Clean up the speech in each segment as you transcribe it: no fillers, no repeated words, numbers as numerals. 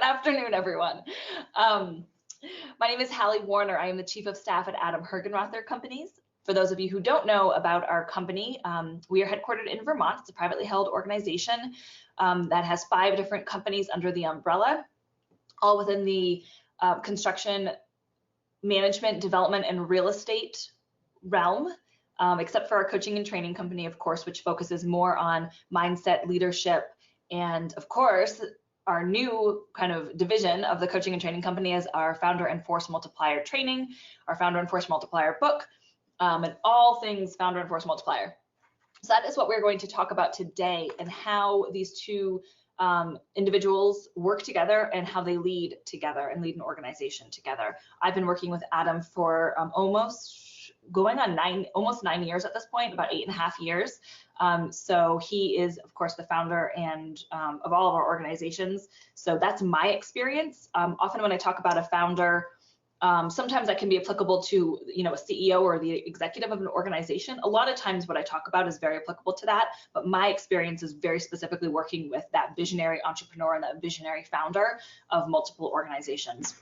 Good afternoon, everyone. My name is Hallie Warner. I am the Chief of Staff at Adam Hergenrother Companies. For those of you who don't know about our company, we are headquartered in Vermont. It's a privately held organization that has 5 different companies under the umbrella, all within the construction, management, development, and real estate realm, except for our coaching and training company, of course, which focuses more on mindset, leadership, and of course, our new kind of division of the coaching and training company is our founder and Force Multiplier training, our founder and Force Multiplier book, and all things founder and Force Multiplier. So that is what we're going to talk about today, and how these two individuals work together and how they lead together and lead an organization together. I've been working with Adam for almost 9 years at this point, about 8.5 years. So he is, of course, the founder and of all of our organizations. So that's my experience. Often when I talk about a founder, sometimes that can be applicable to, a CEO or the executive of an organization. A lot of times what I talk about is very applicable to that, but my experience is very specifically working with that visionary entrepreneur and that visionary founder of multiple organizations.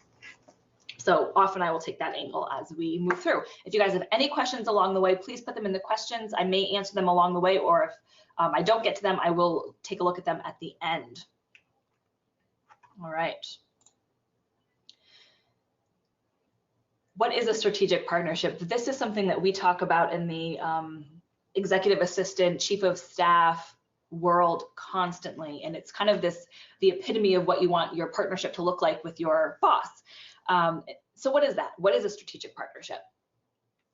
So often I will take that angle as we move through. If you guys have any questions along the way, please put them in the questions. I may answer them along the way, or if I don't get to them, I will take a look at them at the end. All right. What is a strategic partnership? This is something that we talk about in the executive assistant, chief of staff world constantly. And it's kind of the epitome of what you want your partnership to look like with your boss. So what is that? What is a strategic partnership?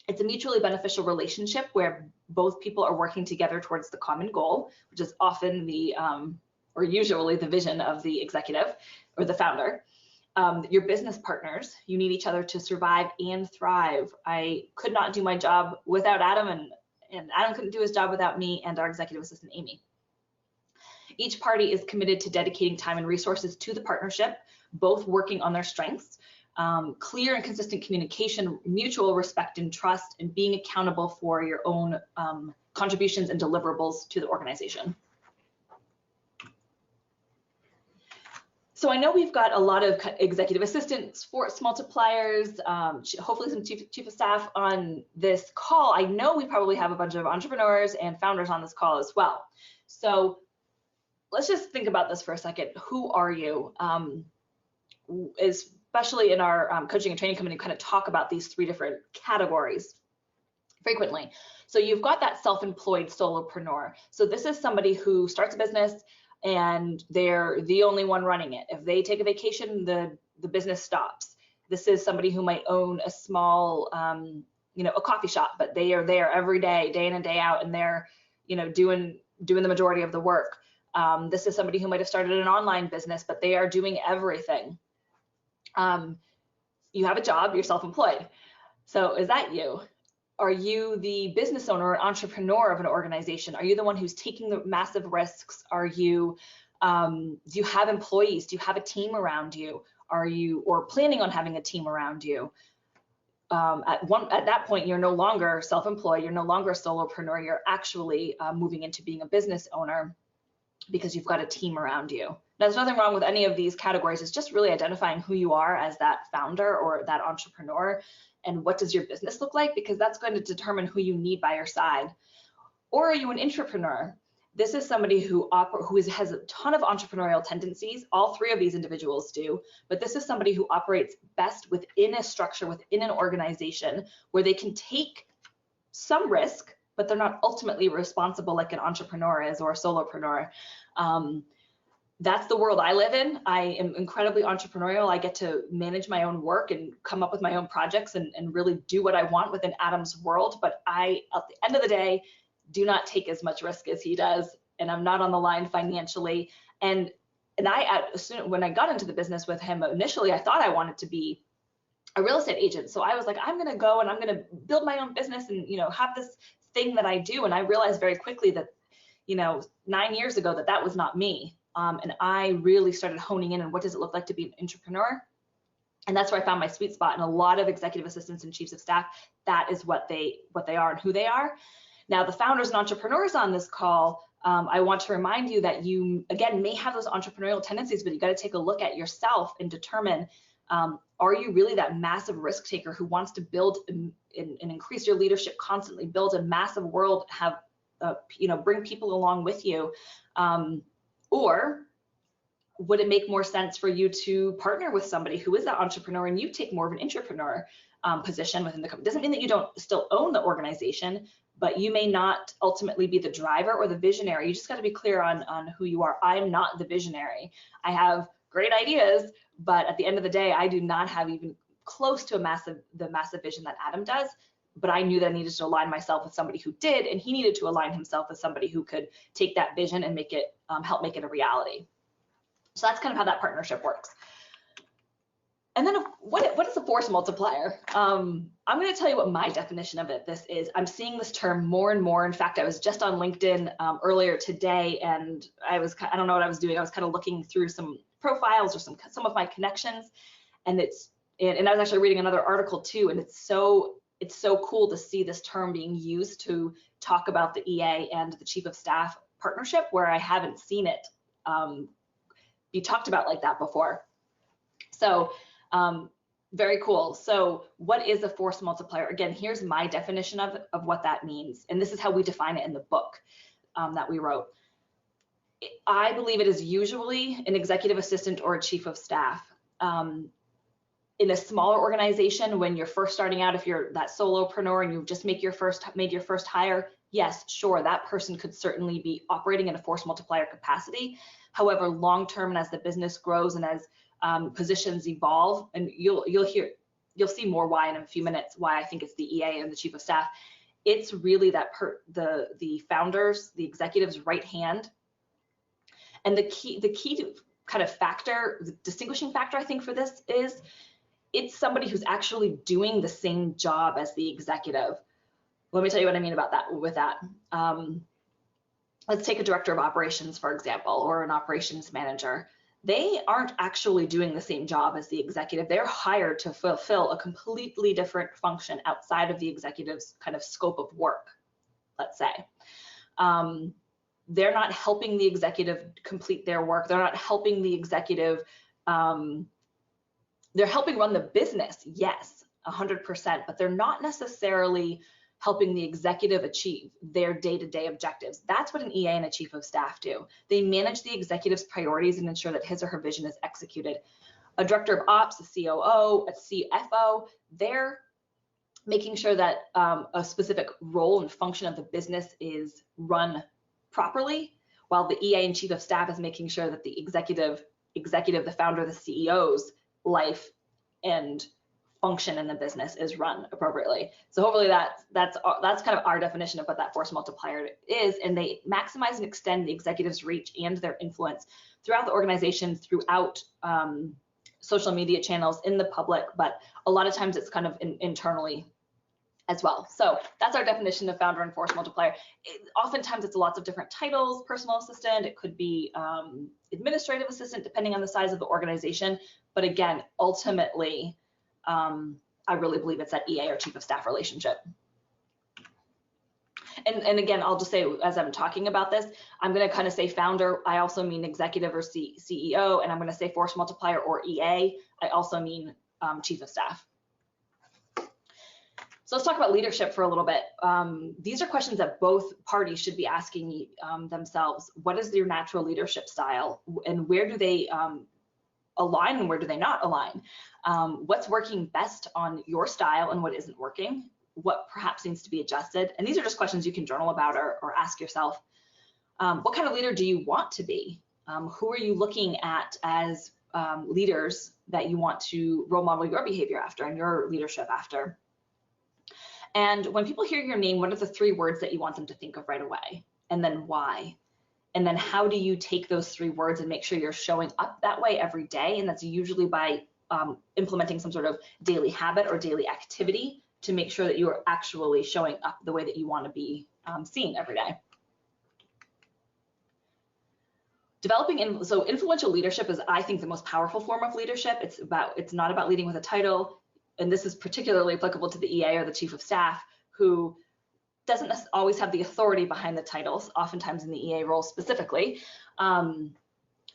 It's a mutually beneficial relationship where both people are working together towards the common goal, which is often or usually the vision of the executive or the founder. Your business partners, you need each other to survive and thrive. I could not do my job without Adam, and Adam couldn't do his job without me and our executive assistant, Amy. Each party is committed to dedicating time and resources to the partnership, both working on their strengths, clear and consistent communication, mutual respect and trust, and being accountable for your own contributions and deliverables to the organization. So I know we've got a lot of executive assistants, force multipliers, hopefully some chief of staff on this call. I know we probably have a bunch of entrepreneurs and founders on this call as well. So let's just think about this for a second. Who are you? Especially in our coaching and training company, kind of talk about these 3 different categories frequently. So you've got that self-employed solopreneur. So this is somebody who starts a business and they're the only one running it. If they take a vacation, the business stops. This is somebody who might own a small, a coffee shop, but they are there every day, day in and day out, and they're, doing the majority of the work. This is somebody who might have started an online business, but they are doing everything. You have a job, you're self-employed. So is that you? Are you the business owner or entrepreneur of an organization? Are you the one who's taking the massive risks? Are you, do you have employees? Do you have a team around you? Are you, or planning on having a team around you? At that point, you're no longer self-employed, you're no longer a solopreneur, you're actually moving into being a business owner because you've got a team around you. Now, there's nothing wrong with any of these categories. It's just really identifying who you are as that founder or that entrepreneur, and what does your business look like, because that's going to determine who you need by your side. Or are you an intrapreneur? This is somebody who has a ton of entrepreneurial tendencies. All 3 of these individuals do, but this is somebody who operates best within a structure, within an organization, where they can take some risk, but they're not ultimately responsible like an entrepreneur is or a solopreneur. That's the world I live in. I am incredibly entrepreneurial. I get to manage my own work and come up with my own projects and really do what I want within Adam's world. But I, at the end of the day, do not take as much risk as he does. And I'm not on the line financially. And when I got into the business with him, initially, I thought I wanted to be a real estate agent. So I was like, I'm going to go and I'm going to build my own business and, have this thing that I do. And I realized very quickly that, 9 years ago, that was not me. And I really started honing in on what does it look like to be an entrepreneur. And that's where I found my sweet spot. And a lot of executive assistants and chiefs of staff, that is what they are and who they are. Now, the founders and entrepreneurs on this call, I want to remind you that you, again, may have those entrepreneurial tendencies, but you got to take a look at yourself and determine, are you really that massive risk taker who wants to build and increase your leadership constantly, build a massive world, have, bring people along with you? Or would it make more sense for you to partner with somebody who is that entrepreneur and you take more of an entrepreneur position within the company? Doesn't mean that you don't still own the organization, but you may not ultimately be the driver or the visionary. You just got to be clear on who you are. I am not the visionary. I have great ideas, but at the end of the day, I do not have even close to the massive vision that Adam does. But I knew that I needed to align myself with somebody who did, and he needed to align himself with somebody who could take that vision and make it help make it a reality. So that's kind of how that partnership works. And then what is a force multiplier? I'm going to tell you what my definition of this is. I'm seeing this term more and more. In fact, I was just on LinkedIn earlier today, and I don't know what I was doing. I was kind of looking through some profiles or some of my connections, and I was actually reading another article too, and it's so cool to see this term being used to talk about the EA and the chief of staff partnership, where I haven't seen it be talked about like that before. So very cool. So what is a force multiplier? Again, here's my definition of what that means. And this is how we define it in the book that we wrote. I believe it is usually an executive assistant or a chief of staff. In a smaller organization, when you're first starting out, if you're that solopreneur and you just made your first hire, yes, sure, that person could certainly be operating in a force multiplier capacity. However, long-term, and as the business grows and as positions evolve, and you'll see more why in a few minutes, why I think it's the EA and the chief of staff. It's really that the founders, the executives' right hand. And the key to kind of the distinguishing factor, I think, for this is it's somebody who's actually doing the same job as the executive. Let me tell you what I mean about that. With that, let's take a director of operations, for example, or an operations manager. They aren't actually doing the same job as the executive. They're hired to fulfill a completely different function outside of the executive's kind of scope of work, let's say. They're not helping the executive complete their work. They're not helping the executive. They're helping run the business, yes, 100%, but they're not necessarily helping the executive achieve their day-to-day objectives. That's what an EA and a chief of staff do. They manage the executive's priorities and ensure that his or her vision is executed. A director of ops, a COO, a CFO, they're making sure that a specific role and function of the business is run properly, while the EA and chief of staff is making sure that the executive, the founder, the CEO's life and function in the business is run appropriately. So hopefully that's kind of our definition of what that force multiplier is, and they maximize and extend the executive's reach and their influence throughout the organization, throughout social media channels, in the public, but a lot of times it's kind of internally as well. So that's our definition of founder and force multiplier. Oftentimes it's lots of different titles: personal assistant, it could be administrative assistant, depending on the size of the organization. But again, ultimately, I really believe it's that EA or chief of staff relationship. And again, I'll just say, as I'm talking about this, I'm going to kind of say founder. I also mean executive or CEO, and I'm going to say force multiplier or EA. I also mean chief of staff. So let's talk about leadership for a little bit. These are questions that both parties should be asking themselves. What is your natural leadership style, and where do they align and where do they not align? What's working best on your style and what isn't working? What perhaps needs to be adjusted? And these are just questions you can journal about or ask yourself. What kind of leader do you want to be? Who are you looking at as leaders that you want to role model your behavior after and your leadership after? And when people hear your name, what are the 3 words that you want them to think of right away? And then why? And then how do you take those 3 words and make sure you're showing up that way every day? And that's usually by implementing some sort of daily habit or daily activity to make sure that you are actually showing up the way that you want to be seen every day. So influential leadership is, I think, the most powerful form of leadership. It's not about leading with a title. And this is particularly applicable to the EA or the chief of staff, who doesn't always have the authority behind the titles, oftentimes in the EA role specifically.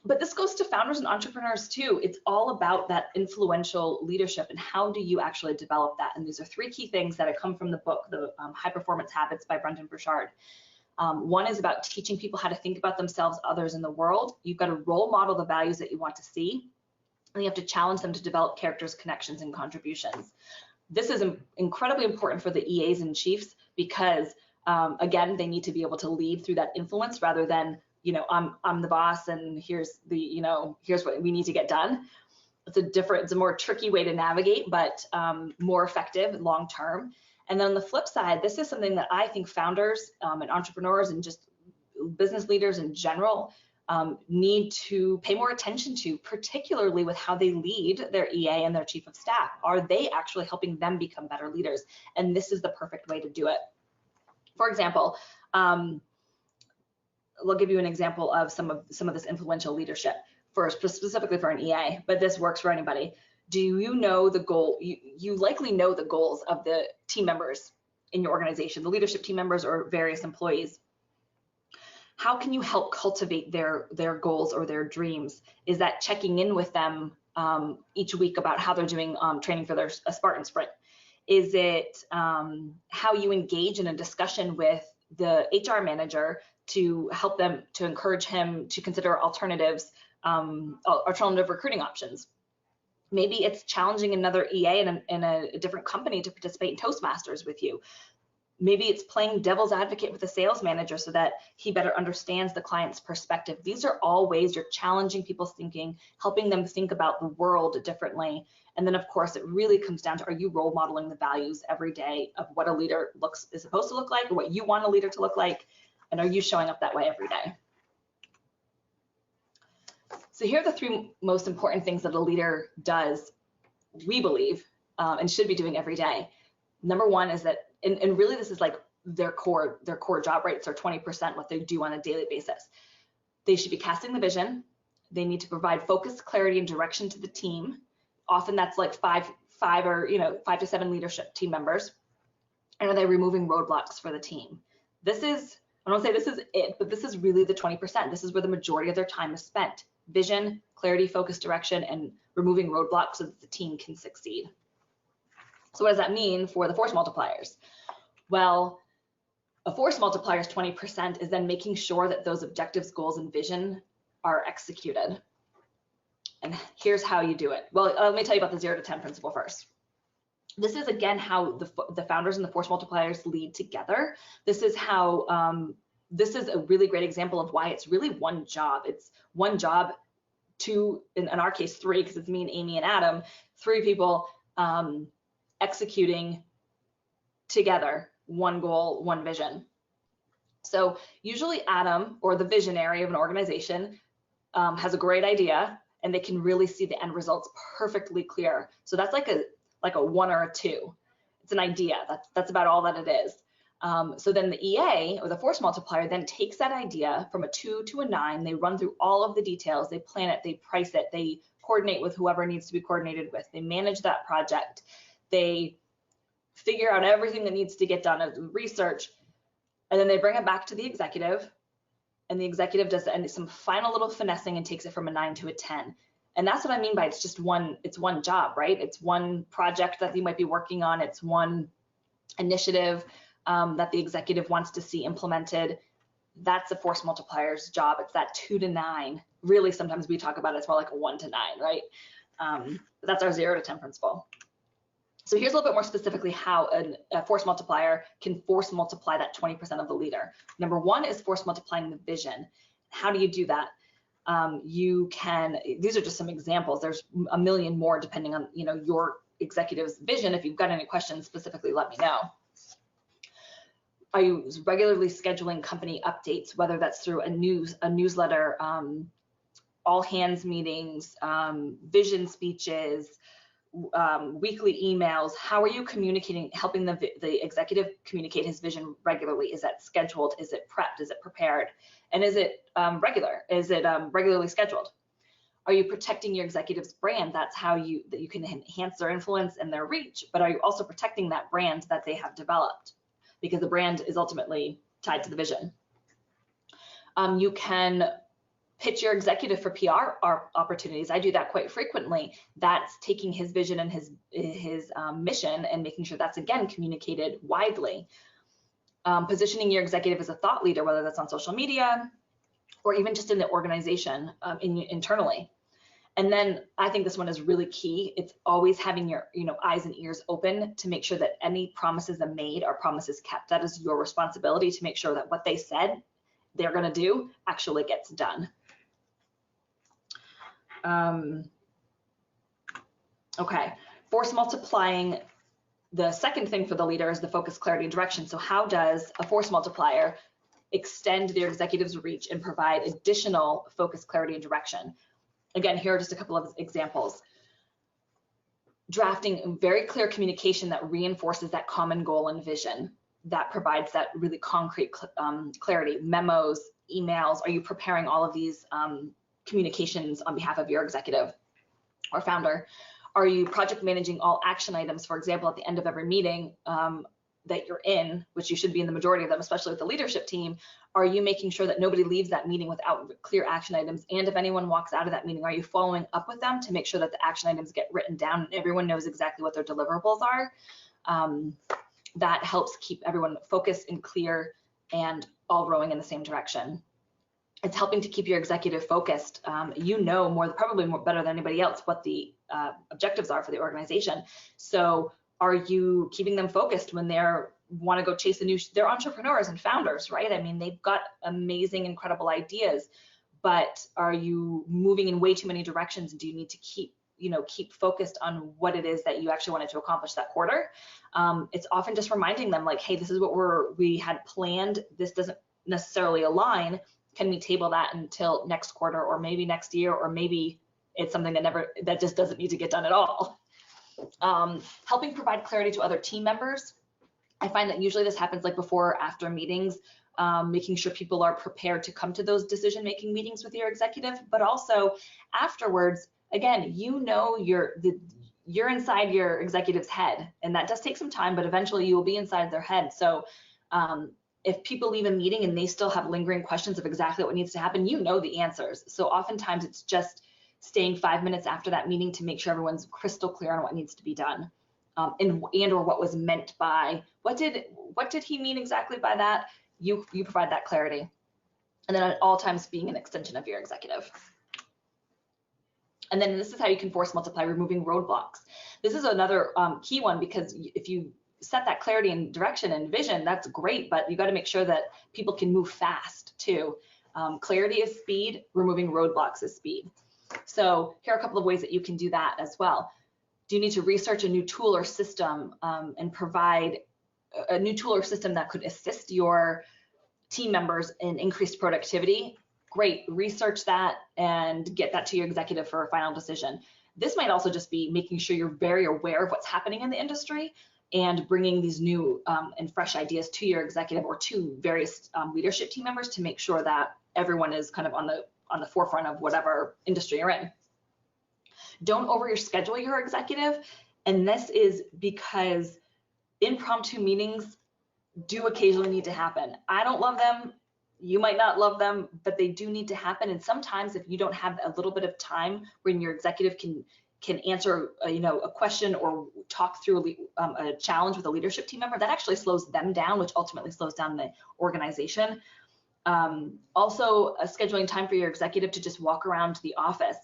But this goes to founders and entrepreneurs too. It's all about that influential leadership and how do you actually develop that. And these are 3 key things that have come from the book, the High Performance Habits by Brendan Burchard. One is about teaching people how to think about themselves, others, in the world. You've got to role model the values that you want to see, and you have to challenge them to develop characters, connections, and contributions. This is incredibly important for the EAs and chiefs because, again, they need to be able to lead through that influence rather than, you know, I'm the boss and here's the, you know, here's what we need to get done. It's a more tricky way to navigate, but more effective long term. And then on the flip side, this is something that I think founders and entrepreneurs and just business leaders in general need to pay more attention to, particularly with how they lead their EA and their chief of staff. Are they actually helping them become better leaders? And this is the perfect way to do it. For example, I'll give you an example of some of this influential leadership specifically for an EA, but this works for anybody. Do you know the goal? You likely know the goals of the team members in your organization, the leadership team members or various employees. How can you help cultivate their goals or their dreams? Is that checking in with them each week about how they're doing training for their Spartan sprint? Is it how you engage in a discussion with the HR manager to help them, to encourage him to consider alternative recruiting options? Maybe it's challenging another EA in a different company to participate in Toastmasters with you. Maybe it's playing devil's advocate with the sales manager so that he better understands the client's perspective. These are all ways you're challenging people's thinking, helping them think about the world differently. And then, of course, it really comes down to, are you role modeling the values every day of what a leader is supposed to look like, or what you want a leader to look like? And are you showing up that way every day? So here are the 3 most important things that a leader does, we believe, and should be doing every day. Number 1 is that, and really this is like their core job, right? It's their 20%, what they do on a daily basis. They should be casting the vision. They need to provide focus, clarity, and direction to the team. Often that's like 5 to 7 leadership team members. And are they removing roadblocks for the team? This is, I don't say this is it, but this is really the 20%. This is where the majority of their time is spent. Vision, clarity, focus, direction, and removing roadblocks so that the team can succeed. So what does that mean for the force multipliers? Well, a force multiplier's 20% is then making sure that those objectives, goals, and vision are executed. And here's how you do it. Well, let me tell you about the 0 to 10 principle first. This is, again, how the founders and the force multipliers lead together. This is how, this is a really great example of why it's really one job. It's one job to, in our case, 3, because it's me and Amy and Adam, 3 people executing together, one goal, one vision. So usually Adam, or the visionary of an organization, has a great idea, and they can really see the end results perfectly clear. So that's like a 1 or a 2. It's an idea. That's about all that it is. So then the EA, or the force multiplier, then takes that idea from a 2 to a 9. They run through all of the details. They plan it. They price it. They coordinate with whoever needs to be coordinated with. They manage that project. They figure out everything that needs to get done as research, and then they bring it back to the executive, and the executive does some final little finessing and takes it from a 9 to a 10. And that's what I mean by it's one job, right? It's one project that you might be working on. It's one initiative that the executive wants to see implemented. That's a force multiplier's job. It's that 2 to 9. Really, sometimes we talk about it, it's more like a 1 to 9, right? That's our 0 to 10 principle. So here's a little bit more specifically how a force multiplier can force multiply that 20% of the leader. Number 1 is force multiplying the vision. How do you do that? You can, these are just some examples. There's a million more depending on, your executive's vision. If you've got any questions specifically, let me know. Are you regularly scheduling company updates, whether that's through a newsletter, all hands meetings, vision speeches, weekly emails? How are you communicating, helping the executive communicate his vision regularly? Is that scheduled? Is it prepped? Is it prepared? And is it regular? Is it regularly scheduled? Are you protecting your executive's brand? That's how you can enhance their influence and their reach, but are you also protecting that brand that they have developed? because the brand is ultimately tied to the vision. You can pitch your executive for PR opportunities. I do that quite frequently. That's taking his vision and his mission and making sure that's, again, communicated widely. Positioning your executive as a thought leader, whether that's on social media or even just in the organization internally. And then I think this one is really key. It's always having your eyes and ears open to make sure that any promises that are made are promises kept. That is your responsibility to make sure that what they said they're going to do actually gets done. Okay, force multiplying. The second thing for the leader is the focus, clarity, and direction. So how does a force multiplier extend their executive's reach and provide additional focus, clarity, and direction? Again, here are just a couple of examples. Drafting very clear communication that reinforces that common goal and vision, that provides that really concrete clarity. Memos, emails, are you preparing all of these communications on behalf of your executive or founder? Are you project managing all action items, for example, at the end of every meeting that you're in, which you should be in the majority of them, especially with the leadership team? Are you making sure that nobody leaves that meeting without clear action items? And if anyone walks out of that meeting, are you following up with them to make sure that the action items get written down and everyone knows exactly what their deliverables are? That helps keep everyone focused and clear and all rowing in the same direction. It's helping to keep your executive focused. You know probably more better than anybody else what the objectives are for the organization. So are you keeping them focused when they're want to go chase they're entrepreneurs and founders, right? I mean, they've got amazing, incredible ideas, but are you moving in way too many directions? Do you need to keep focused on what it is that you actually wanted to accomplish that quarter? It's often just reminding them like, hey, this is what we had planned. This doesn't necessarily align. Can we table that until next quarter, or maybe next year, or maybe it's something that just doesn't need to get done at all? Helping provide clarity to other team members. I find that usually this happens like before or after meetings, making sure people are prepared to come to those decision-making meetings with your executive, but also afterwards, again, you're inside your executive's head, and that does take some time, but eventually you will be inside their head. So if people leave a meeting and they still have lingering questions of exactly what needs to happen, you know the answers. So oftentimes it's just staying 5 minutes after that meeting to make sure everyone's crystal clear on what needs to be done, and or what was meant by, what did he mean exactly by that? You provide that clarity. And then at all times being an extension of your executive. And then this is how you can force multiply, removing roadblocks. This is another key one, because if you set that clarity and direction and vision, that's great, but you got to make sure that people can move fast too. Clarity is speed, removing roadblocks is speed. So here are a couple of ways that you can do that as well. Do you need to research a new tool or system and provide a new tool or system that could assist your team members in increased productivity? Great, research that and get that to your executive for a final decision. This might also just be making sure you're very aware of what's happening in the industry and bringing these new and fresh ideas to your executive or to various leadership team members to make sure that everyone is kind of on the forefront of whatever industry you're in. Don't overschedule your executive, and this is because impromptu meetings do occasionally need to happen. I don't love them. You might not love them, but they do need to happen. And sometimes if you don't have a little bit of time when your executive can answer a question or talk through a challenge with a leadership team member, that actually slows them down, which ultimately slows down the organization. Also, scheduling time for your executive to just walk around the office,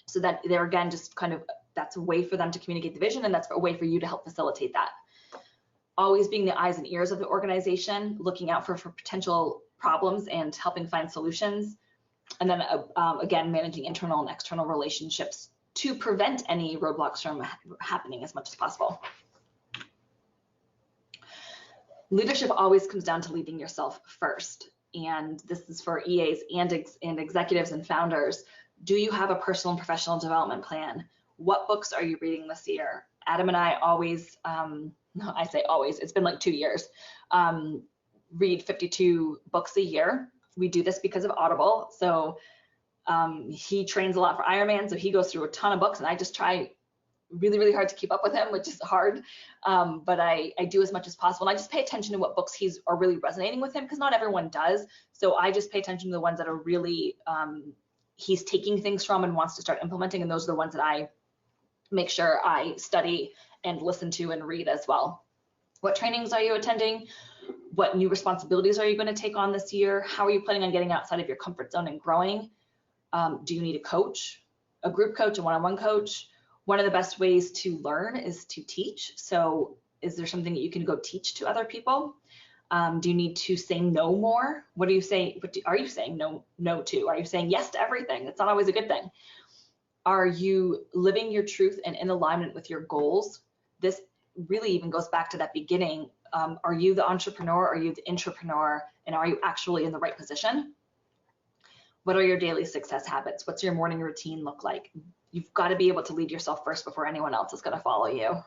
so that they're, again, just kind of, that's a way for them to communicate the vision, and that's a way for you to help facilitate that. Always being the eyes and ears of the organization, looking out for potential problems and helping find solutions. And then again, managing internal and external relationships to prevent any roadblocks from happening as much as possible. Leadership always comes down to leading yourself first. And this is for EAs and executives and founders. Do you have a personal and professional development plan? What books are you reading this year? Adam and I always, I say always, it's been like 2 years, read 52 books a year. We do this because of Audible. So he trains a lot for Ironman, so he goes through a ton of books, and I just try really, really hard to keep up with him, which is hard. But I do as much as possible. And I just pay attention to what books are really resonating with him, because not everyone does. So I just pay attention to the ones that are really, he's taking things from and wants to start implementing. And those are the ones that I make sure I study and listen to and read as well. What trainings are you attending? What new responsibilities are you going to take on this year? How are you planning on getting outside of your comfort zone and growing? Do you need a coach, a group coach, a one-on-one coach? One of the best ways to learn is to teach. So is there something that you can go teach to other people? Do you need to say no more? What do you say? What are you saying no to? Are you saying yes to everything? That's not always a good thing. Are you living your truth and in alignment with your goals? This really even goes back to that beginning. Are you the entrepreneur? Are you the intrapreneur? And are you actually in the right position? What are your daily success habits? What's your morning routine look like? You've got to be able to lead yourself first before anyone else is going to follow you.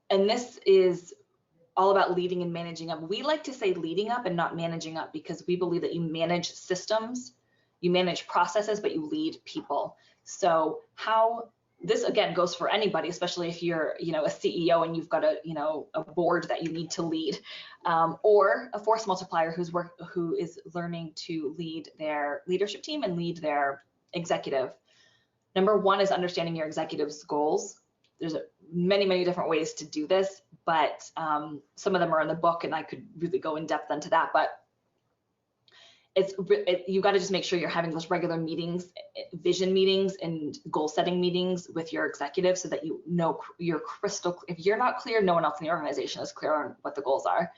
And this is all about leading and managing up. We like to say leading up and not managing up, because we believe that you manage systems, you manage processes, but you lead people. So how this again goes for anybody, especially if you're, a CEO and you've got a board that you need to lead, or a force multiplier who is learning to lead their leadership team and lead their executive. Number one is understanding your executive's goals. There's many, many different ways to do this, but some of them are in the book, and I could really go in depth into that. But you got to just make sure you're having those regular meetings, vision meetings and goal setting meetings with your executive, so that you know you're crystal. If you're not clear, no one else in the organization is clear on what the goals are.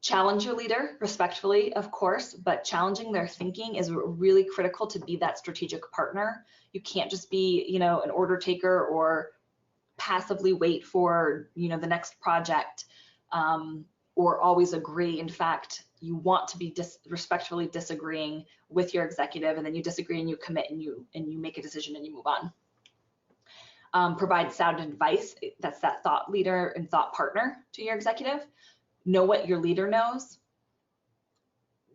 Challenge your leader respectfully, of course, but challenging their thinking is really critical to be that strategic partner. You can't just be, an order taker or passively wait for, the next project, or always agree. In fact, you want to be respectfully disagreeing with your executive, and then you disagree and you commit and you make a decision and you move on. Provide sound advice. That's that thought leader and thought partner to your executive. Know what your leader knows.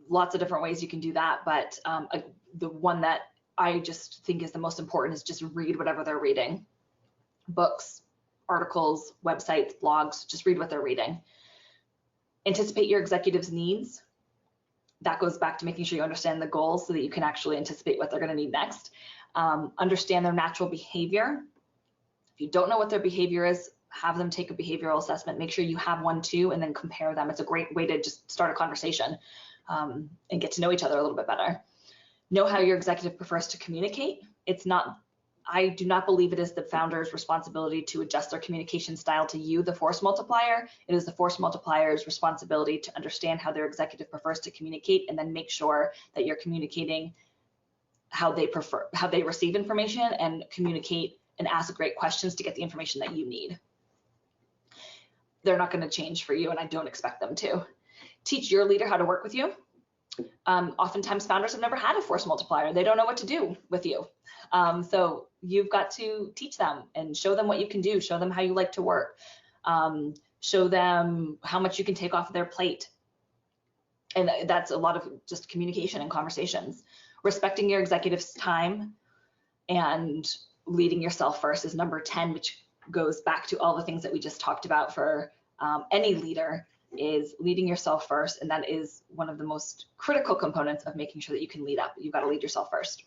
Lots of different ways you can do that, but the one that I just think is the most important is just read whatever they're reading. Books, articles, websites, blogs, just read what they're reading. Anticipate your executive's needs. That goes back to making sure you understand the goals so that you can actually anticipate what they're going to need next. Understand their natural behavior. If you don't know what their behavior is, have them take a behavioral assessment. Make sure you have one too, and then compare them. It's a great way to just start a conversation and get to know each other a little bit better. Know how your executive prefers to communicate. I do not believe it is the founder's responsibility to adjust their communication style to you, the force multiplier. It is the force multiplier's responsibility to understand how their executive prefers to communicate, and then make sure that you're communicating how they receive information, and communicate and ask great questions to get the information that you need. They're not going to change for you, and I don't expect them to. Teach your leader how to work with you. Oftentimes founders have never had a force multiplier. They don't know what to do with you. So you've got to teach them and show them what you can do. Show them how you like to work. Show them how much you can take off their plate. And that's a lot of just communication and conversations. Respecting your executive's time and leading yourself first is number 10, which goes back to all the things that we just talked about for any leader, is leading yourself first. And that is one of the most critical components of making sure that you can lead up. You've got to lead yourself first.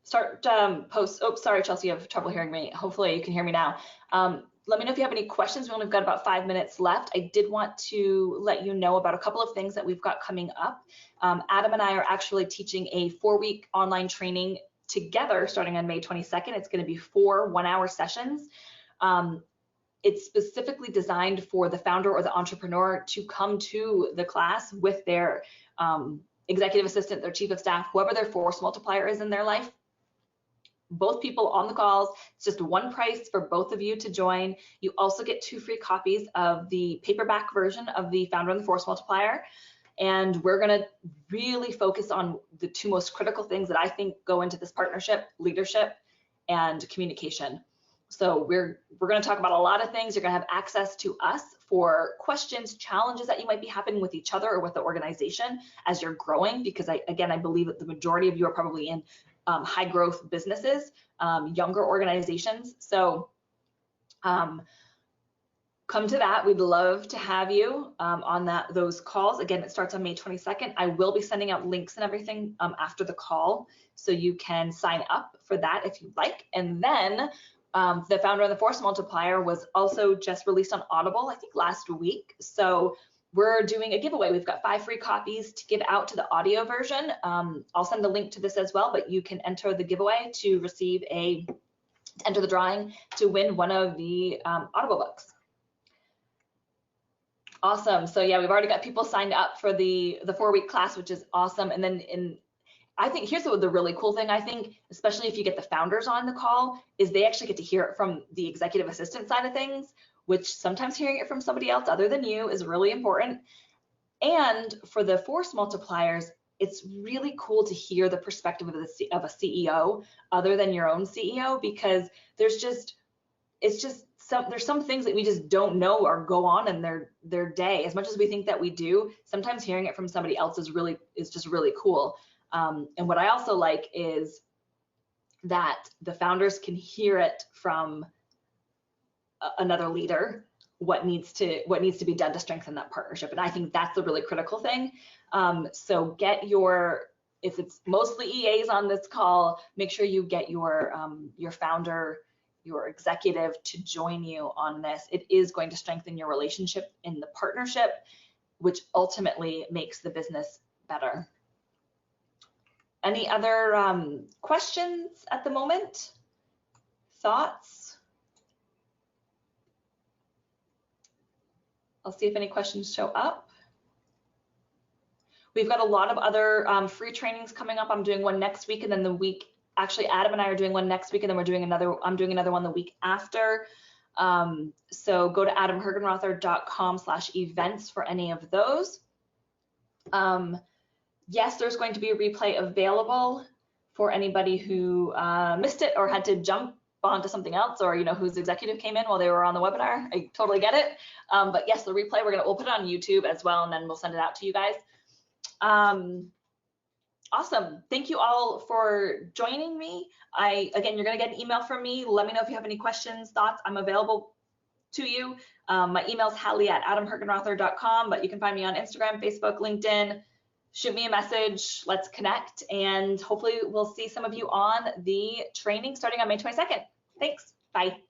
Start post. Oh, sorry, Chelsea, you have trouble hearing me. Hopefully you can hear me now. Let me know if you have any questions. We only have got about 5 minutes left. I did want to let you know about a couple of things that we've got coming up. Adam and I are actually teaching a 4-week online training together starting on May 22nd. It's going to be 4 one-hour sessions. It's specifically designed for the founder or the entrepreneur to come to the class with their executive assistant, their chief of staff, whoever their force multiplier is in their life. Both people on the calls. It's just one price for both of you to join. You also get 2 free copies of the paperback version of the Founder and the Force Multiplier. And we're going to really focus on the 2 most critical things that I think go into this partnership: leadership and communication. So we're going to talk about a lot of things. You're going to have access to us for questions, challenges that you might be happening with each other or with the organization as you're growing, because I believe that the majority of you are probably in high growth businesses, younger organizations. So come to that. We'd love to have you on those calls. Again, it starts on May 22nd. I will be sending out links and everything after the call, so you can sign up for that if you'd like. And then the founder of the Force Multiplier was also just released on Audible, I think last week. So we're doing a giveaway. We've got 5 free copies to give out to the audio version. I'll send a link to this as well, but you can enter the giveaway to receive enter the drawing to win one of the Audible books. Awesome. So yeah, we've already got people signed up for the 4-week class, which is awesome. And then I think here's the really cool thing, I think, especially if you get the founders on the call, is they actually get to hear it from the executive assistant side of things, which sometimes hearing it from somebody else other than you is really important. And for the Force Multipliers, it's really cool to hear the perspective of a CEO other than your own CEO, because there's some things that we just don't know or go on in their day. As much as we think that we do, sometimes hearing it from somebody else is just really cool. And what I also like is that the founders can hear it from another leader, what needs to be done to strengthen that partnership. And I think that's the really critical thing. So if it's mostly EAs on this call, make sure you get your founder, your executive to join you on this. It is going to strengthen your relationship in the partnership, which ultimately makes the business better. Any other questions at the moment? Thoughts? I'll see if any questions show up. We've got a lot of other free trainings coming up. I'm doing one next week, and then actually Adam and I are doing one next week, and then I'm doing another one the week after. So go to adamhergenrother.com/events for any of those. Yes, there's going to be a replay available for anybody who missed it or had to jump onto something else, or whose executive came in while they were on the webinar. I totally get it. But yes, the replay, we'll put it on YouTube as well, and then we'll send it out to you guys. Awesome. Thank you all for joining me. Again, you're going to get an email from me. Let me know if you have any questions, thoughts. I'm available to you. My email is hallie@adamhergenrother.com, but you can find me on Instagram, Facebook, LinkedIn. Shoot me a message. Let's connect, and hopefully we'll see some of you on the training starting on May 22nd. Thanks. Bye.